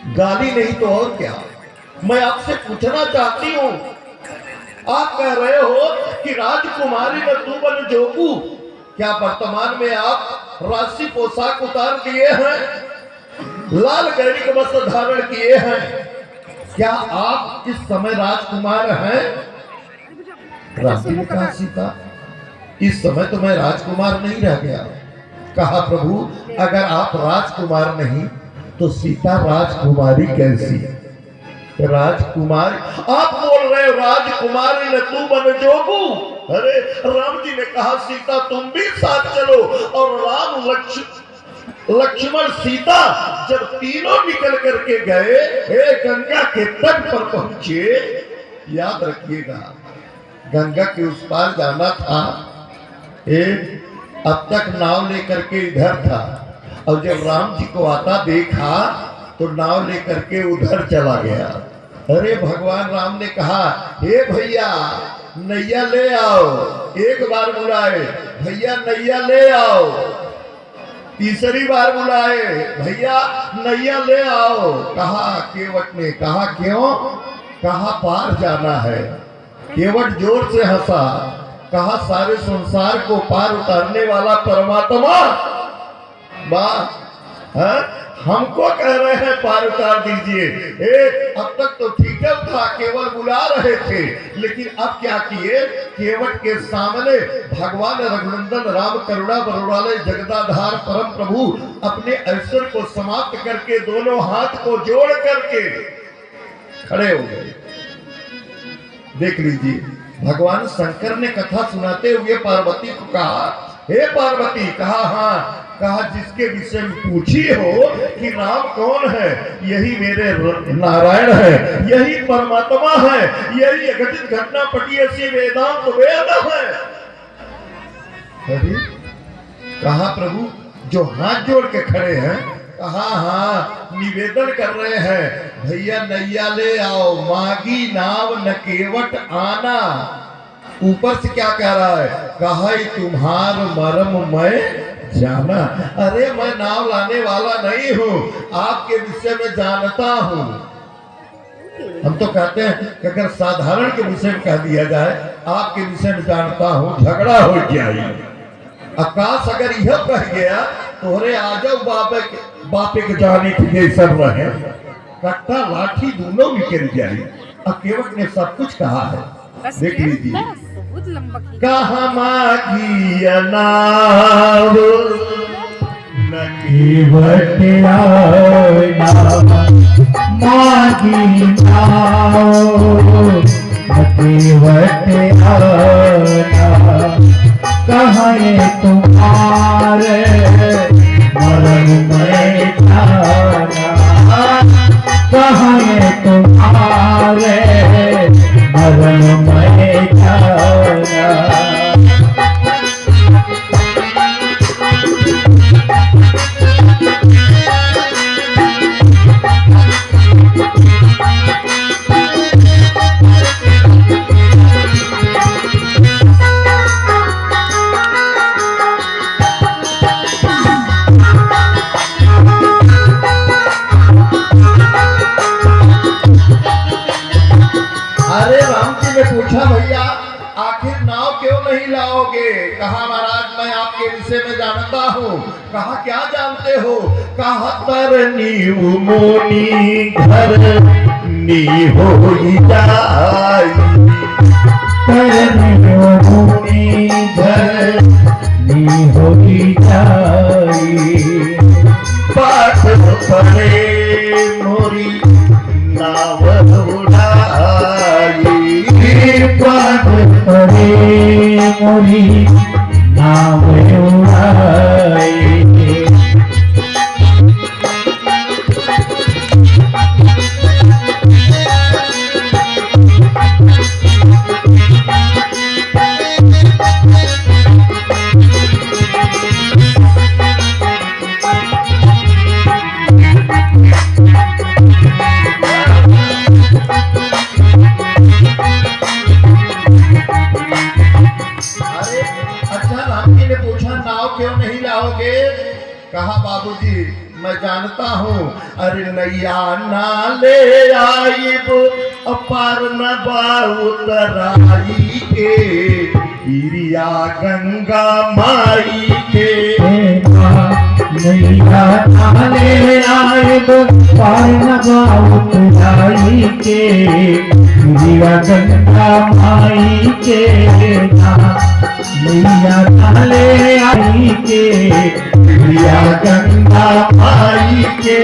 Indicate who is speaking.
Speaker 1: गाली नहीं तो और क्या। मैं आपसे पूछना चाहती हूँ, आप कह रहे हो कि राजकुमारी न तू बन जोगू, क्या वर्तमान में आप राशि पोशाक उतार दिए हैं, लाल गैरिक वस्त्र धारण किए हैं, क्या आप इस समय राजकुमार हैं? राशि ने कहा सीता, इस समय तो मैं राजकुमार नहीं रह गया। कहा प्रभु, अगर आप राजकुमार नहीं तो सीता राजकुमारी कैसी? राजकुमारी आप बोल रहे हो राजकुमारी ने तू बन जोगू। अरे राम जी ने कहा सीता तुम भी साथ चलो, और राम लक्ष्मण सीता जब तीनों निकल करके गए, हे गंगा के तट पर पहुंचे। याद रखिएगा, गंगा के उस पार जाना था। अब तक नाव लेकर के इधर था, और जब राम जी को आता देखा तो नाव लेकर के उधर चला गया। अरे भगवान राम ने कहा, हे भैया नैया ले आओ। एक बार बुलाए, भैया नैया ले आओ। तीसरी बार बुलाए, भैया नैया ले आओ। कहा केवट ने, कहा क्यों? कहा पार जाना है। केवट जोर से हंसा, कहा सारे संसार को पार उतारने वाला परमात्मा, वाह, हमको कह रहे हैं पार उतार दीजिए। अब तक तो ठीक था, केवल बुला रहे थे, लेकिन अब क्या किए? केवट के सामने भगवान रघुनंदन राम करुणा बरुणालय जगदाधार परम प्रभु अपने ऐश्वर्य को समाप्त करके दोनों हाथ को जोड़ करके खड़े हो गए। देख लीजिए, भगवान शंकर ने कथा सुनाते हुए पार्वती को कहा, हे पार्वती, कहा हाँ, कहा जिसके विषय में पूछी हो कि राम कौन है, यही मेरे नारायण है, यही परमात्मा है, यही अघटित घटना पटी ऐसी वेदांत वेद है। कहा प्रभु जो हाथ जोड़ के खड़े हैं, कहा हाँ निवेदन कर रहे हैं, भैया नैया ले आओ, मागी नाव न केवट आना। ऊपर से क्या कह रहा है? कहा तुम्हार मरम मैं जाना। अरे मैं नाव लाने वाला नहीं हूँ, आपके विषय में जानता हूँ। हम तो कहते हैं कि अगर साधारण के विषय में कह दिया जाए आपके विषय में जानता हूँ, झगड़ा हो जाए। आकाश अगर यह कह गया तोहरे आ जाओ बापे के जाने के सब रहे, कट्टा लाठी दोनों भी गिर जाए। केवट ने सब कुछ कहा है, देख लीजिए। कहा मागी नाव न केवट मागी नाव न केवट कहे तुम्हारे मरण में जाना, कहे तुम्हारे मरण में जाना। पूछा भैया आखिर नाव क्यों नहीं लाओगे? कहा महाराज मैं आपके विषय में जानता हूँ। कहा क्या जानते हो? कहा तरनी मोनी घर नी हो जाई, तरनी मोनी घर नी हो जाई, पाठ पड़े मोरी नाव उड़ाई, पाठ पड़े मोरी नाव उड़ाई। क्यों नहीं कहा बाबूजी मैं जानता हूँ, अरे नैया ना ले आइब अपार न उतराई के, इरिया गंगा माई के।
Speaker 2: नैया ले आइब पार न उतराई के, इरिया गंगा माई के। नैया ले आई के, इरिया गंगा माई के।